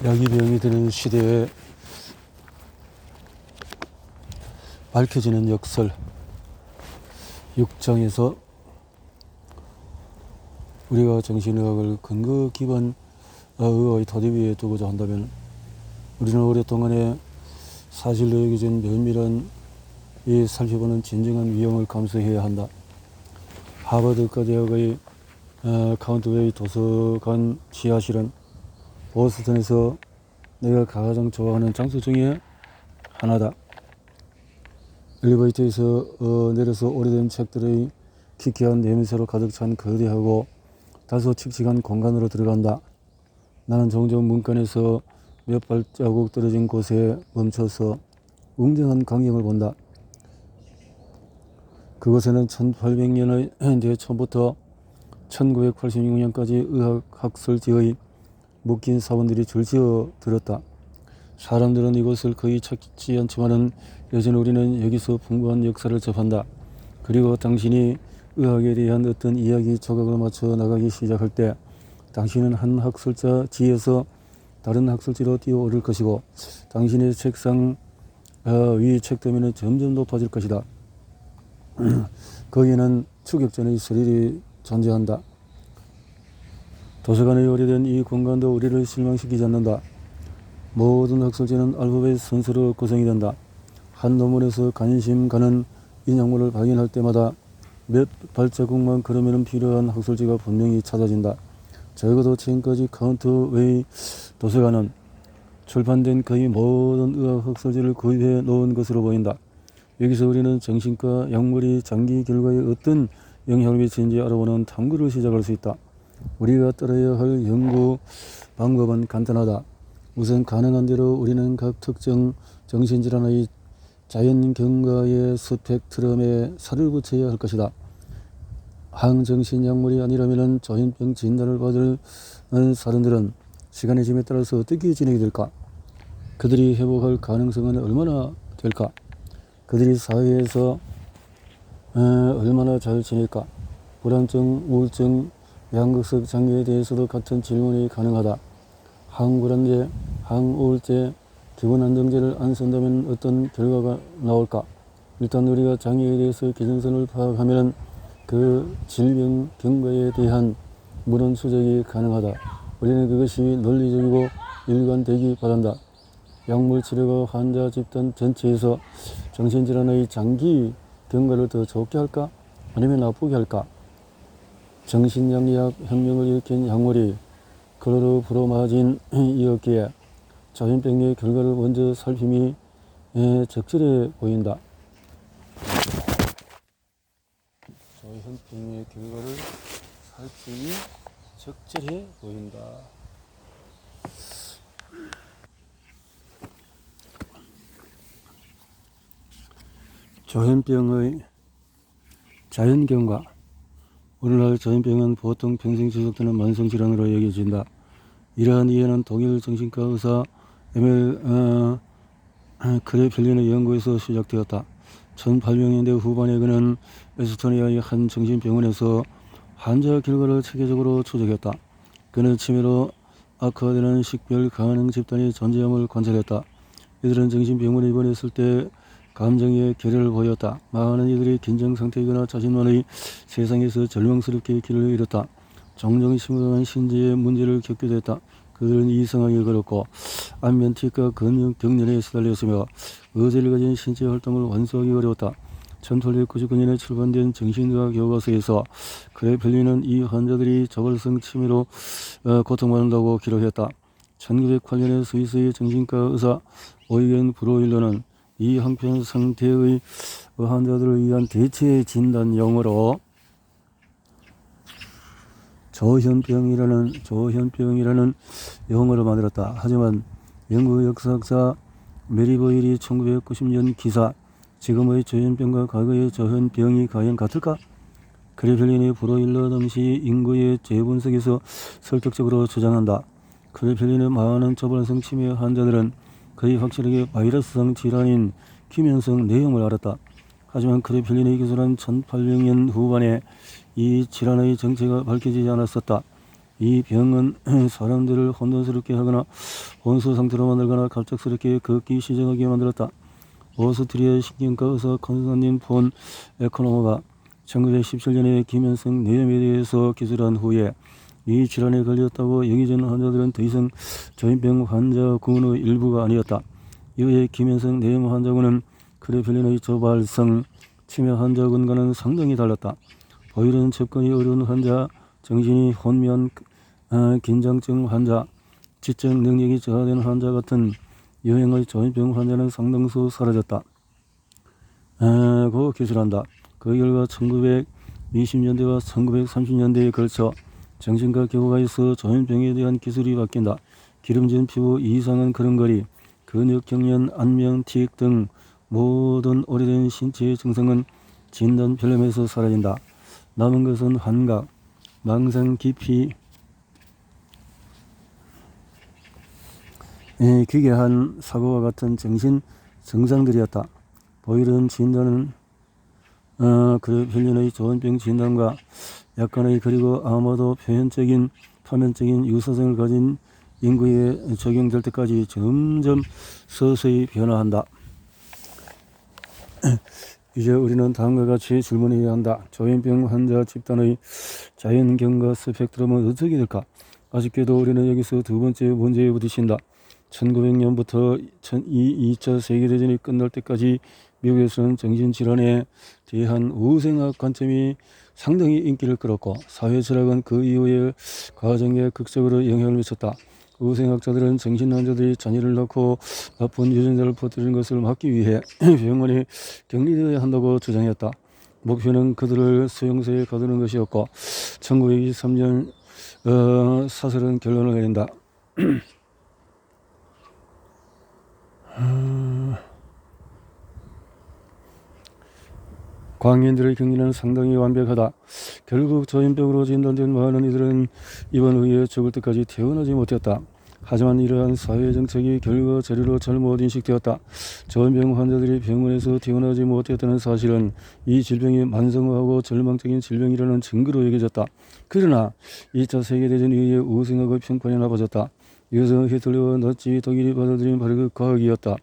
약이 병이 드는 시대에 밝혀지는 역설 6장에서 우리가 정신의학을 근거 기반 의학의 토대 위에 두고자 한다면 우리는 오랫동안에 사실로 여겨진 면밀한 이 살펴보는 진정한 위험을 감수해야 한다. 하버드과 대학의 카운트웨이 도서관 지하실은 보스턴에서 내가 가장 좋아하는 장소 중에 하나다. 엘리베이터에서 내려서 오래된 책들의 기괴한 냄새로 가득 찬 거대하고 다소 칙칙한 공간으로 들어간다. 나는 종종 문간에서 몇 발자국 떨어진 곳에 멈춰서 웅장한 광경을 본다. 그곳에는 1800년의 대초부터 1986년까지 의학학설지의 묶인 사원들이 줄지어 들었다. 사람들은 이곳을 거의 찾지 않지만은 여전히 우리는 여기서 풍부한 역사를 접한다. 그리고 당신이 의학에 대한 어떤 이야기 조각을 맞춰 나가기 시작할 때 당신은 한 학설자 지에서 다른 학설지로 뛰어오를 것이고 당신의 책상 위 책더미는 점점 높아질 것이다. 거기에는 추격전의 스릴이 존재한다. 도서관의 오래된 이 공간도 우리를 실망시키지 않는다. 모든 학설지는 알파벳 순서로 구성이 된다. 한 논문에서 관심 가는 인용물을 발견할 때마다 몇 발자국만 걸으면 필요한 학설지가 분명히 찾아진다. 적어도 지금까지 카운트웨이 도서관은 출판된 거의 모든 의학 학설지를 구입해 놓은 것으로 보인다. 여기서 우리는 정신과 약물이 장기 결과에 어떤 영향을 미치는지 알아보는 탐구를 시작할 수 있다. 우리가 따라야 할 연구 방법은 간단하다. 우선 가능한 대로 우리는 각 특정 정신질환의 자연경과의 스펙트럼에 살을 붙여야 할 것이다. 항정신약물이 아니라면 조현병 진단을 받을 사람들은 시간의 짐에 따라서 어떻게 진행이 될까? 그들이 회복할 가능성은 얼마나 될까? 그들이 사회에서 얼마나 잘 지낼까? 불안증, 우울증, 양극성 장애에 대해서도 같은 질문이 가능하다. 항불안제, 항우울제, 기본안정제를 안 쓴다면 어떤 결과가 나올까? 일단 우리가 장애에 대해서 기준선을 파악하면 그 질병 경과에 대한 문헌 수적이 가능하다. 우리는 그것이 논리적이고 일관되기 바란다. 약물 치료가 환자 집단 전체에서 정신질환의 장기 경과를 더 좋게 할까? 아니면 나쁘게 할까? 정신양리학 혁명을 일으킨 약물이 클로르브로마진이었기에 조현병의 결과를 먼저 살핌이 적절해 보인다. 조현병의 결과를 살핌이 적절해 보인다. 조현병의 자연경과. 오늘날 조현병은 보통 평생 지속되는 만성질환으로 여겨진다. 이러한 이해는 독일 정신과 의사 에밀 크레펠린의 연구에서 시작되었다. 1800년대 후반에 그는 에스토니아의 한 정신병원에서 환자 결과를 체계적으로 추적했다. 그는 치매로 악화되는 식별 가능 집단이 존재함을 관찰했다. 이들은 정신병원에 입원했을 때 감정의 결여를 보였다. 많은 이들이 긴장상태이거나 자신만의 세상에서 절망스럽게 길을 잃었다. 종종 심각한 신체의 문제를 겪기도 했다. 그들은 이상하게 걸었고 안면티과 근육 경련에 시달렸으며 의지를 가진 신체 활동을 완수하기 어려웠다. 1899년에 출간된 정신의학 교과서에서 크레펠린은 이 환자들이 저발성 치매로 고통받는다고 기록했다. 1908년에 스위스의 정신과 의사 오이겐 브로일러는 이 한편 상태의 환자들을 위한 대체 진단 용어로 조현병이라는 용어를 만들었다. 하지만 영국 역사학자 메리 보일이 1990년 기사 지금의 조현병과 과거의 조현병이 과연 같을까? 크레펠린이 브로일러 당시 인구의 재분석에서 설득적으로 주장한다. 크레펠린의 많은 저발성 치매 환자들은 거의 확실하게 바이러스성 질환인 기면성 뇌염을 앓았다. 하지만 크레펠린이 기술한 1800년 후반에 이 질환의 정체가 밝혀지지 않았었다. 이 병은 사람들을 혼돈스럽게 하거나 혼수 상태로 만들거나 갑작스럽게 걷기 시작하게 만들었다. 오스트리아 신경과 의사 콘스탄틴 폰 에코노모가 1917년에 김현성 뇌염에 대해서 기술한 후에 이 질환에 걸렸다고 여기진 환자들은 더 이상 조현병 환자군의 일부가 아니었다. 이후에 김현성 뇌염 환자군은 크레펠린의 조발성 치매 환자군과는 상당히 달랐다. 보일은 접근이 어려운 환자, 정신이 혼미한 긴장증 환자, 지적 능력이 저하된 환자 같은 유행의 조현병 환자는 상당수 사라졌다. 고 기술한다. 그 결과 1920년대와 1930년대에 걸쳐 정신과 교과가 있어 조현병에 대한 기술이 바뀐다. 기름진 피부, 이상한 걸음걸이, 근육 경련, 안면, 틱 등 모든 오래된 신체의 증상은 진단 필름에서 사라진다. 남은 것은 환각, 망상, 기피, 기괴한 사고와 같은 정신 증상들이었다. 보일은 진단은 크레펠린의 조현병 진단과 약간의 그리고 아마도 파면적인 유사성을 가진 인구에 적용될 때까지 점점 서서히 변화한다. 이제 우리는 다음과 같이 질문해야 한다. 조현병 환자 집단의 자연경과 스펙트럼은 어떻게 될까? 아쉽게도 우리는 여기서 두 번째 문제에 부딪힌다. 1900년부터 2차 세계대전이 끝날 때까지 미국에서는 정신질환에 대한 우생학 관점이 상당히 인기를 끌었고 사회철학은 그 이후에 과정에 극적으로 영향을 미쳤다. 우생학자들은 정신환자들이 자녀를 낳고 나쁜 유전자를 퍼뜨리는 것을 막기 위해 병원에 격리되어야 한다고 주장했다. 목표는 그들을 수용소에 가두는 것이었고 1923년 사설은 결론을 내린다. 광인들의 격리는 상당히 완벽하다. 결국 조현병으로 진단된 많은 이들은 입원 후에 죽을 때까지 퇴원하지 못했다. 하지만 이러한 사회정책이 결과 자료로 잘못 인식되었다. 조현병 환자들이 병원에서 퇴원하지 못했다는 사실은 이 질병이 만성화하고 절망적인 질병이라는 증거로 여겨졌다. 그러나 2차 세계대전 이후에 우생학의 평판이 나빠졌다. 이것은 히틀러와 나치 독일이 받아들인 발극 과학이었다.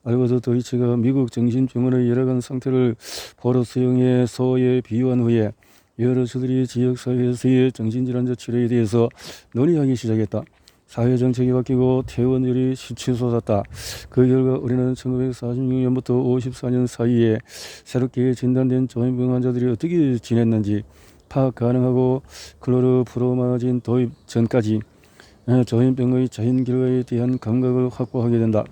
알버트 도이치가 미국 정신병원의 열악한 상태를 포로수용의 소에 비유한 후에 여러 주들이 지역사회에서의 정신질환자 치료에 대해서 논의하기 시작했다. 사회정책이 바뀌고 퇴원율이 치솟았다. 그 결과 우리는 1946년부터 54년 사이에 새롭게 진단된 조현병 환자들이 어떻게 지냈는지 파악 가능하고 클로르프로마진 도입 전까지 조현병의 자연 결과에 대한 감각을 확보하게 된다.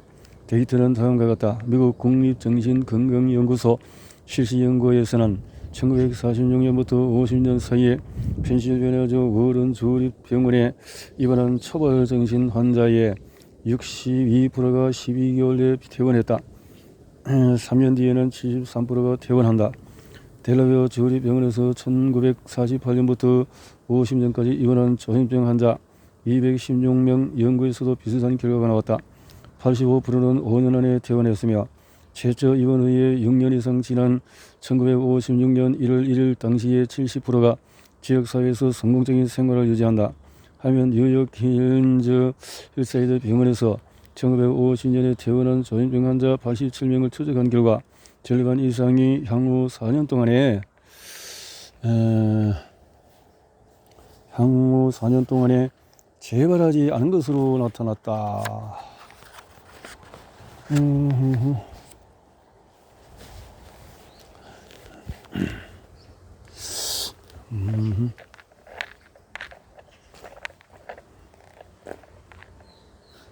데이터는 다음과 같다. 미국 국립정신건강연구소 실시연구에서는 1946년부터 50년 사이에 펜실베니아주 워런 주립병원에 입원한 초벌정신 환자의 62%가 12개월 내에 퇴원했다. 3년 뒤에는 73%가 퇴원한다. 델라웨어 주립병원에서 1948년부터 50년까지 입원한 조현병 환자 216명 연구에서도 비슷한 결과가 나왔다. 85%는 5년 안에 퇴원했으며 최초 입원 후에 6년 이상 지난 1956년 1월 1일 당시에 70%가 지역사회에서 성공적인 생활을 유지한다. 하면 뉴욕 힐사이드 병원에서 1950년에 퇴원한 조현병 환자 87명을 추적한 결과 절반 이상이 향후 4년 동안에 재발하지 않은 것으로 나타났다.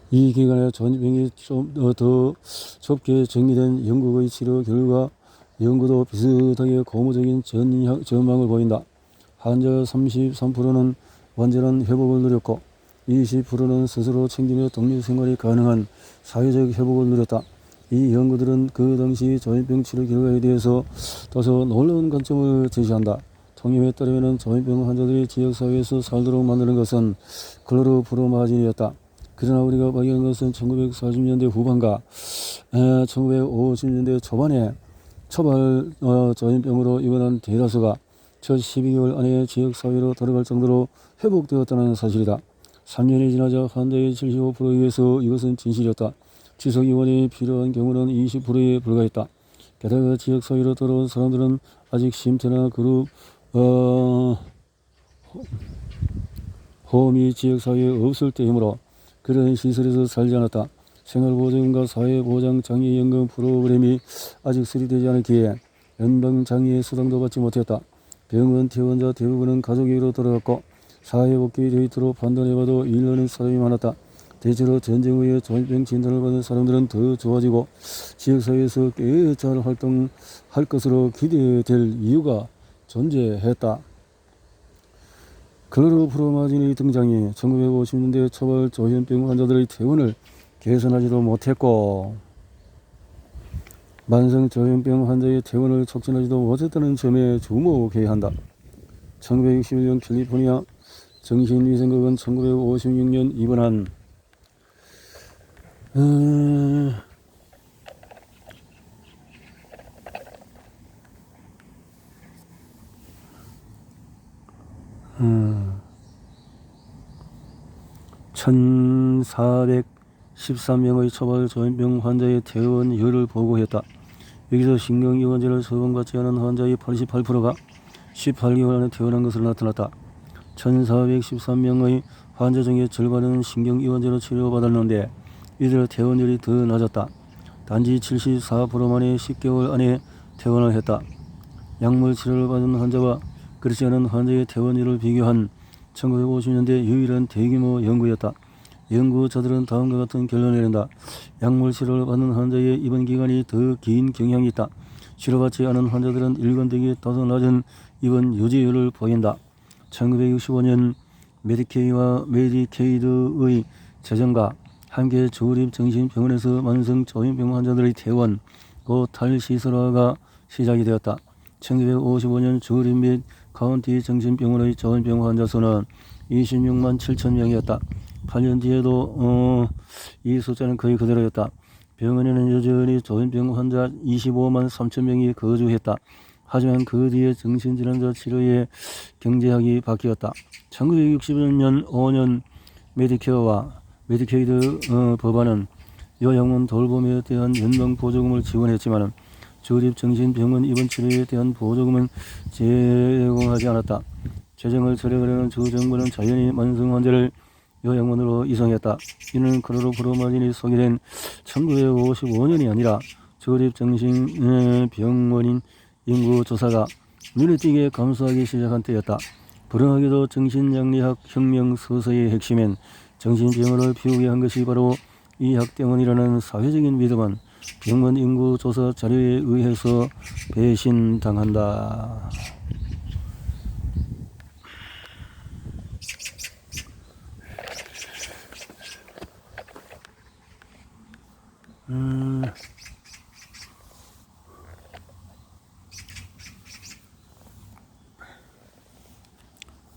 이 기간에 조현병이 좀 더 좁게 정리된 영국의 치료 결과 연구도 비슷하게 고무적인 전망을 보인다. 환자 33%는 완전한 회복을 누렸고 20%는 스스로 챙기며 독립생활이 가능한 사회적 회복을 누렸다. 이 연구들은 그 당시 조현병 치료 결과에 대해서 다소 놀라운 관점을 제시한다. 통념에 따르면 조현병 환자들이 지역사회에서 살도록 만드는 것은 클로르프로마진이었다. 그러나 우리가 발견한 것은 1940년대 후반과 1950년대 초반에 초발 조현병으로 입원한 대다수가 첫 12개월 안에 지역사회로 돌아갈 정도로 회복되었다는 사실이다. 3년이 지나자 환자의 75%에 의해서 이것은 진실이었다. 지속입원이 필요한 경우는 20%에 불과했다. 게다가 지역사회로 돌아온 사람들은 아직 쉼터나 그룹 홈이 지역사회에 없을 때이므로 그런 시설에서 살지 않았다. 생활보조금과 사회보장장애연금 프로그램이 아직 수립되지 않았기에 연방장애 수당도 받지 못했다. 병원 퇴원자 대부분은 가족에게로 돌아갔고 사회복귀 데이트로 판단해봐도 일하는 사람이 많았다. 대체로 전쟁 후에 조현병 진단을 받은 사람들은 더 좋아지고 지역사회에서 꽤 잘 활동할 것으로 기대될 이유가 존재했다. 클로로프로마진의 등장이 1950년대 초발 조현병 환자들의 퇴원을 개선하지도 못했고 만성 조현병 환자의 퇴원을 촉진하지도 못했다는 점에 주목해야 한다. 1961년 캘리포니아 정신위생국은 1956년 입원한 (1413명의) 초발 조현병 환자의 퇴원율을 보고했다. 여기서 신경이완제를 처방받지 않은 환자의 88%가 18개월 안에 퇴원한 것으로 나타났다. 1413명의 환자 중에 절반은 신경이완제로 치료받았는데 이들의 퇴원율이 더 낮았다. 단지 74%만이 10개월 안에 퇴원을 했다. 약물 치료를 받은 환자와 그렇지 않은 환자의 퇴원율을 비교한 1950년대 유일한 대규모 연구였다. 연구자들은 다음과 같은 결론을 내린다. 약물 치료를 받는 환자의 입원 기간이 더 긴 경향이 있다. 치료받지 않은 환자들은 일관되게 다소 낮은 입원 유지율을 보인다. 1965년 메디케이와 메디케이드의 제정과 함께 조립정신병원에서 만성 조현병 환자들의 퇴원, 곧 탈시설화가 시작이 되었다. 1955년 조립 및 카운티 정신병원의 조현병 환자 수는 26만 7천 명이었다. 8년 뒤에도 이 숫자는 거의 그대로였다. 병원에는 여전히 조현병 환자 25만 3천 명이 거주했다. 하지만 그 뒤에 정신질환자 치료의 경제학이 바뀌었다. 1960년 5년 메디케어와 메디케이드 법안은 요양원 돌봄에 대한 연방 보조금을 지원했지만 조립정신병원 입원 치료에 대한 보조금은 제공하지 않았다. 재정을 절약하려는 주 정부는 자연히 만성 환자를 요양원으로 이송했다. 이는 클로로프로마진이 소개된 1955년이 아니라 조립정신병원인 인구조사가 눈에 띄게 감소하기 시작한 때였다. 불행하게도 정신양리학 혁명 서서의 핵심엔 정신병원을 비우게 한 것이 바로 이 학대원이라는 사회적인 믿음은 병원 인구 조사 자료에 의해서 배신당한다.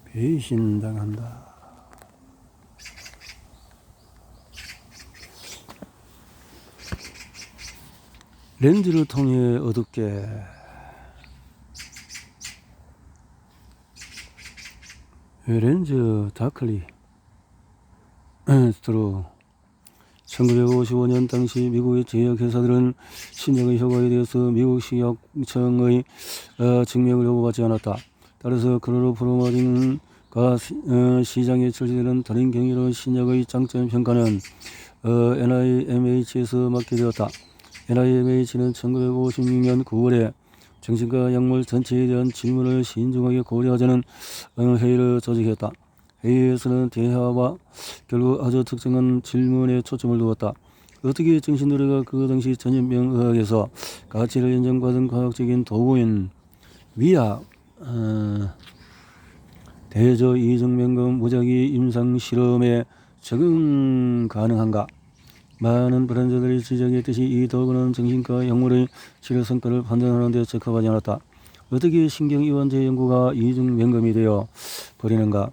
배신당한다. 렌즈를 통해 어둡게 렌즈 다클리 스트로 1955년 당시 미국의 제약회사들은 신약의 효과에 대해서 미국 식약청의 증명을 요구받지 않았다. 따라서 클로로프로마진과 시장에 출시되는 다른 경이로운 신약의 장점 평가는 NIMH에서 맡게 되었다. NIMH는 1956년 9월에 정신과 약물 전체에 대한 질문을 신중하게 고려하자는 회의를 조직했다. 회의에서는 대화와 결국 아주 특정한 질문에 초점을 두었다. 어떻게 정신노래가 그 당시 전염병의학에서 가치를 인정받은 과학적인 도구인 위약, 대저 이중맹금 무작위 임상실험에 적응 가능한가? 많은 불안자들이 지적했듯이 이 도구는 정신과 약물의 치료 성과를 판단하는 데 적합하지 않았다. 어떻게 신경이완제 연구가 이중맹금이 되어 버리는가?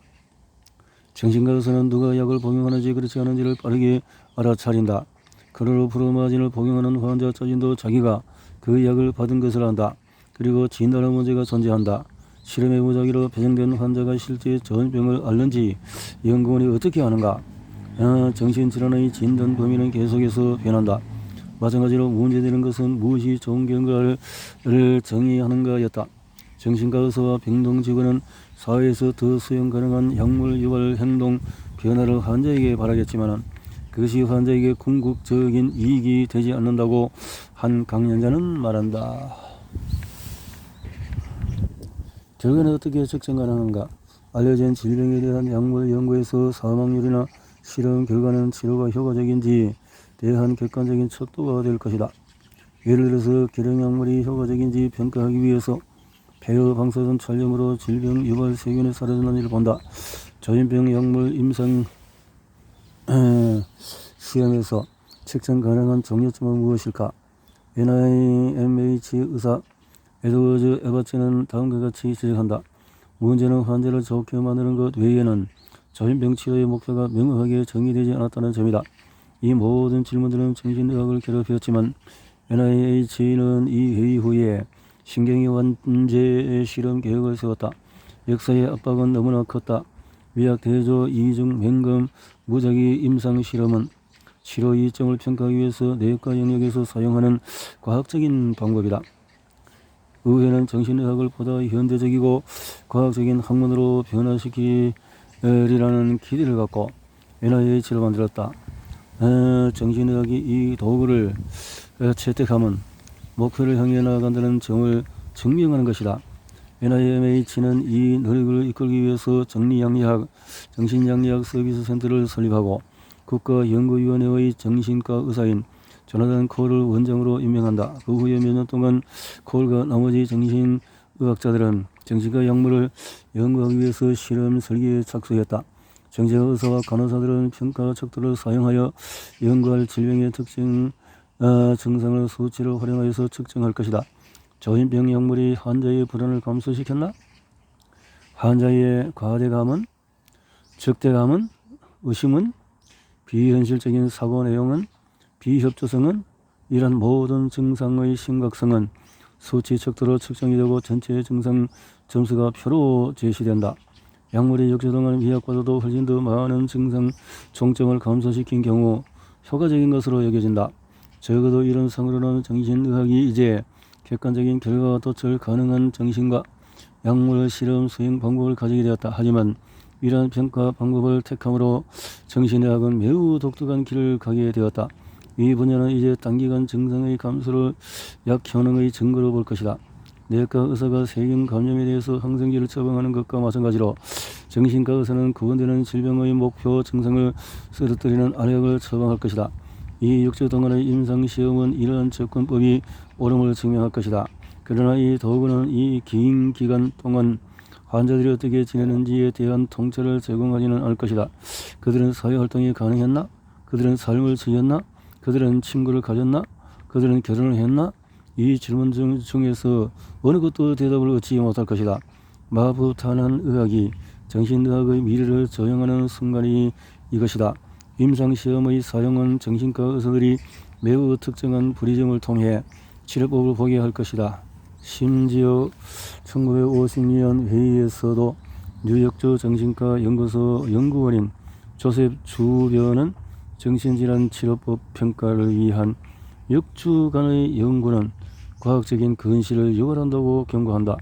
정신과에서는 누가 약을 복용하는지 그렇지 않은지를 빠르게 알아차린다. 클로로프로마진을 복용하는 환자 자신도 자기가 그 약을 받은 것을 안다. 그리고 진단할 문제가 존재한다. 실험의 무작위로 배정된 환자가 실제 전병을 앓는지 연구원이 어떻게 하는가? 정신질환의 진단 범위는 계속해서 변한다. 마찬가지로 문제되는 것은 무엇이 좋은 결과를 정의하는가였다. 정신과 의사와 병동 직원은 사회에서 더 수용 가능한 약물 유발 행동 변화를 환자에게 바라겠지만 그것이 환자에게 궁극적인 이익이 되지 않는다고 한 강연자는 말한다. 결과는 어떻게 측정 가능한가? 알려진 질병에 대한 약물 연구에서 사망률이나 실험 결과는 치료가 효과적인지 대한 객관적인 척도가 될 것이다. 예를 들어서 결핵약물이 효과적인지 평가하기 위해서 폐허 방사선 촬영으로 질병 유발 세균이 사라졌는지를 본다. 조현병 약물 임상 시험에서 측정 가능한 종료점은 무엇일까? NIMH 의사 에드워즈 에바츠는 다음과 같이 지적한다. 문제는 환자를 좋게 만드는 것 외에는 조현병 치료의 목표가 명확하게 정의되지 않았다는 점이다. 이 모든 질문들은 정신의학을 괴롭혔지만 NIH는 이 회의 후에 신경이 완제 실험 계획을 세웠다. 역사의 압박은 너무나 컸다. 위약 대조 이중 맹금 무작위 임상 실험은 치료 이점을 평가하기 위해서 내과 영역에서 사용하는 과학적인 방법이다. 의회는 정신의학을 보다 현대적이고 과학적인 학문으로 변화시키리라는 기대를 갖고 NIH를 만들었다. 정신의학이 이 도구를 채택하면 목표를 향해 나아간다는 점을 증명하는 것이다. NIMH는 이 노력을 이끌기 위해서 정신양리학 서비스 센터를 설립하고 국가연구위원회의 정신과 의사인 조나단 콜을 원장으로 임명한다. 그 후에 몇 년 동안 콜과 나머지 정신의학자들은 정신과 약물을 연구하기 위해서 실험 설계에 착수했다. 정신과 의사와 간호사들은 평가 척도를 사용하여 연구할 질병의 특징 증상을 수치로 활용하여서 측정할 것이다. 조현병 약물이 환자의 불안을 감소시켰나? 환자의 과대감은, 적대감은, 의심은, 비현실적인 사고 내용은, 비협조성은, 이런 모든 증상의 심각성은 수치 척도로 측정이 되고 전체 증상 점수가 표로 제시된다. 약물이 역조동하는 미약과도 훨씬 더 많은 증상 총점을 감소시킨 경우 효과적인 것으로 여겨진다. 적어도 이런 상으로는 정신의학이 이제 객관적인 결과가 도출 가능한 정신과 약물 실험 수행 방법을 가지게 되었다. 하지만 이러한 평가 방법을 택함으로 정신의학은 매우 독특한 길을 가게 되었다. 이 분야는 이제 단기간 증상의 감소를 약 효능의 증거로 볼 것이다. 내과 의사가 세균 감염에 대해서 항생제를 처방하는 것과 마찬가지로 정신과 의사는 구분되는 질병의 목표 증상을 쓰러뜨리는 알약을 처방할 것이다. 이 6주 동안의 임상시험은 이러한 접근법이 옳음을 증명할 것이다. 그러나 이 도구는 이 긴 기간 동안 환자들이 어떻게 지내는지에 대한 통찰을 제공하지는 않을 것이다. 그들은 사회활동이 가능했나? 그들은 삶을 즐겼나? 그들은 친구를 가졌나? 그들은 결혼을 했나? 이 질문 중에서 어느 것도 대답을 얻지 못할 것이다. 마부탄한 의학이 정신의학의 미래를 조형하는 순간이 이것이다. 임상시험의 사용은 정신과 의사들이 매우 특정한 불이점을 통해 치료법을 보게 할 것이다. 심지어 1952년 회의에서도 뉴욕주 정신과 연구소 연구원인 조셉 주변은 정신질환 치료법 평가를 위한 6주간의 연구는 과학적인 근시를 유발한다고 경고한다.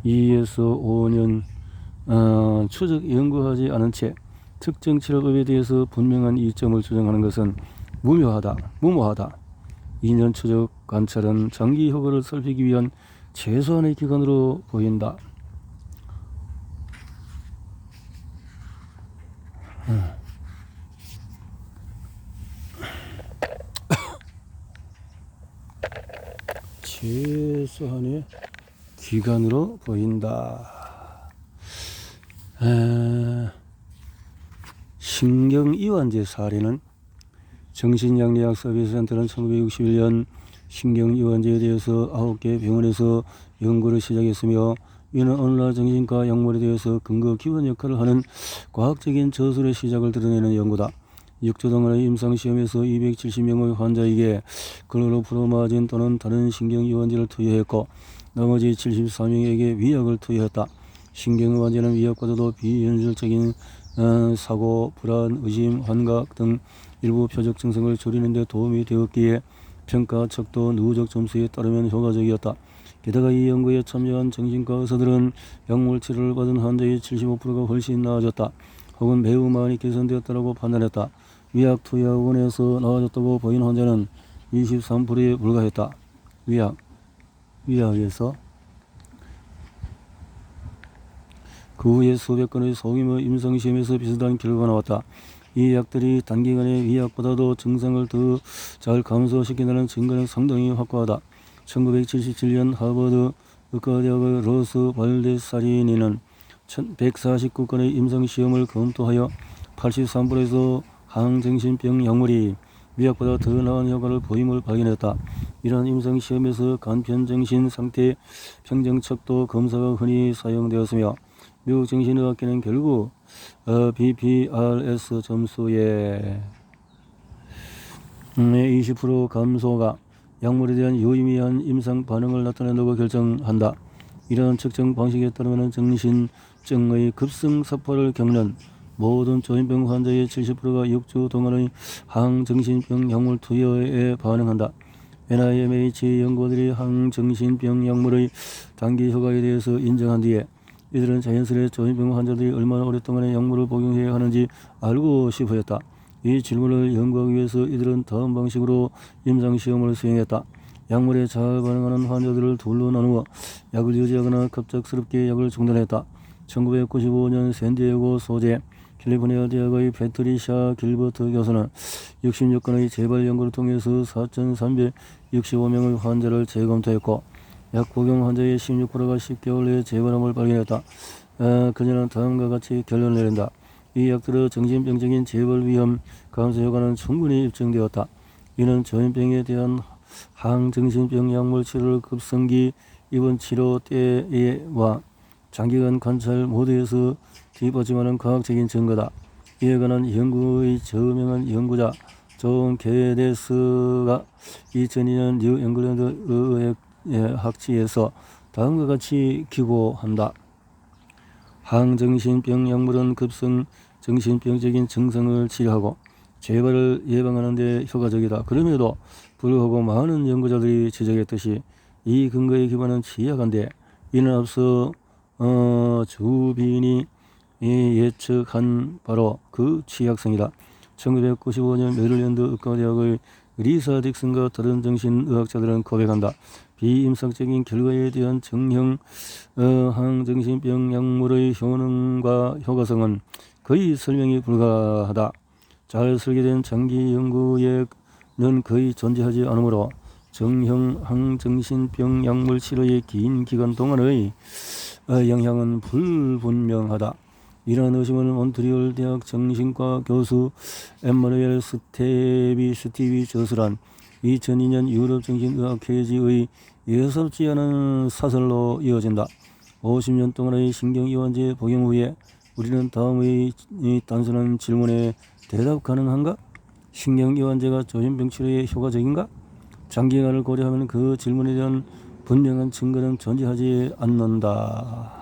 2에서 5년 추적 연구하지 않은 채 특정 치료법에 대해서 분명한 이점을 주장하는 것은 무모하다. 2년 추적 관찰은 장기 효과를 살피기 위한 최소한의 기간으로 보인다. 최소한의 기간으로 보인다. 신경이완제 사례는 정신양리학 서비스센터는 1961년 신경이완제에 대해서 9개 병원에서 연구를 시작했으며 이는 오늘날 정신과 약물에 대해서 근거 기본 역할을 하는 과학적인 저술의 시작을 드러내는 연구다. 6주 동안의 임상시험에서 270명의 환자에게 클로로프로마진 또는 다른 신경이완제를 투여했고 나머지 74명에게 위약을 투여했다. 신경의완제는 위약보다도 비현실적인 사고, 불안, 의심, 환각 등 일부 표적 증상을 줄이는 데 도움이 되었기에 평가 척도 누적 점수에 따르면 효과적이었다. 게다가 이 연구에 참여한 정신과 의사들은 약물 치료를 받은 환자의 75%가 훨씬 나아졌다. 혹은 매우 많이 개선되었다고 판단했다. 위약 투약원에서 나아졌다고 보인 환자는 23%에 불과했다. 위약에서 그 후에 수백 건의 소규모 임상시험에서 비슷한 결과가 나왔다. 이 약들이 단기간에 위약보다도 증상을 더 잘 감소시킨다는 증거는 상당히 확고하다. 1977년 하버드 의과대학의 로스 발데사리니는 149건의 임상시험을 검토하여 83%에서 항정신병 약물이 위약보다 더 나은 효과를 보임을 발견했다. 이러한 임상시험에서 간편정신 상태 평정척도 검사가 흔히 사용되었으며 미국 정신의학계는 결국 BPRS 점수의 20% 감소가 약물에 대한 유의미한 임상 반응을 나타낸다고 결정한다. 이러한 측정 방식에 따르면 정신증의 급성사파를 겪는 모든 조현병 환자의 70%가 6주 동안의 항정신병 약물 투여에 반응한다. NIMH 연구들이 항정신병 약물의 단기 효과에 대해서 인정한 뒤에 이들은 자연스레 조현병 환자들이 얼마나 오랫동안 약물을 복용해야 하는지 알고 싶어 했다. 이 질문을 연구하기 위해서 이들은 다음 방식으로 임상시험을 수행했다. 약물에 잘 반응하는 환자들을 둘로 나누어 약을 유지하거나 갑작스럽게 약을 중단했다. 1995년 샌디에고 소재 캘리포니아 대학의 패트리샤 길버트 교수는 66건의 재발 연구를 통해서 4,365명의 환자를 재검토했고 약 복용 환자의 16%가 10개월 내에 재발함을 발견했다. 그녀는 다음과 같이 결론을 내린다. 이 약들의 정신병적인 재발 위험 감소 효과는 충분히 입증되었다. 이는 조현병에 대한 항정신병 약물 치료를 급성기 입원 치료 때와 장기간 관찰 모두에서 뒷받침하는 과학적인 증거다. 이에 관한 연구의 저명한 연구자 존 게데스가 2002년 뉴 잉글랜드 의학 학지에서 다음과 같이 기고한다. 항정신병 약물은 급성 정신병적인 증상을 치료하고 재발을 예방하는 데 효과적이다. 그럼에도 불구하고 많은 연구자들이 지적했듯이 이 근거에 기반은 취약한데 이는 앞서 주빈이 예측한 바로 그 취약성이다. 1995년 메릴랜드 의과대학의 리사 딕슨과 다른 정신의학자들은 고백한다. 비임상적인 결과에 대한 정형 항정신병 약물의 효능과 효과성은 거의 설명이 불가하다. 잘 설계된 장기 연구에는 거의 존재하지 않으므로 정형 항정신병 약물 치료의 긴 기간 동안의 영향은 불분명하다. 이러한 의심은 몬트리올 대학 정신과 교수 엠마누엘 스티비 저스란 2002년 유럽 정신의학회지의 예사롭지 않은 사설로 이어진다. 50년 동안의 신경이완제 복용 후에 우리는 다음의 단순한 질문에 대답 가능한가? 신경이완제가 조현병 치료에 효과적인가? 장기간을 고려하면 그 질문에 대한 분명한 증거는 존재하지 않는다.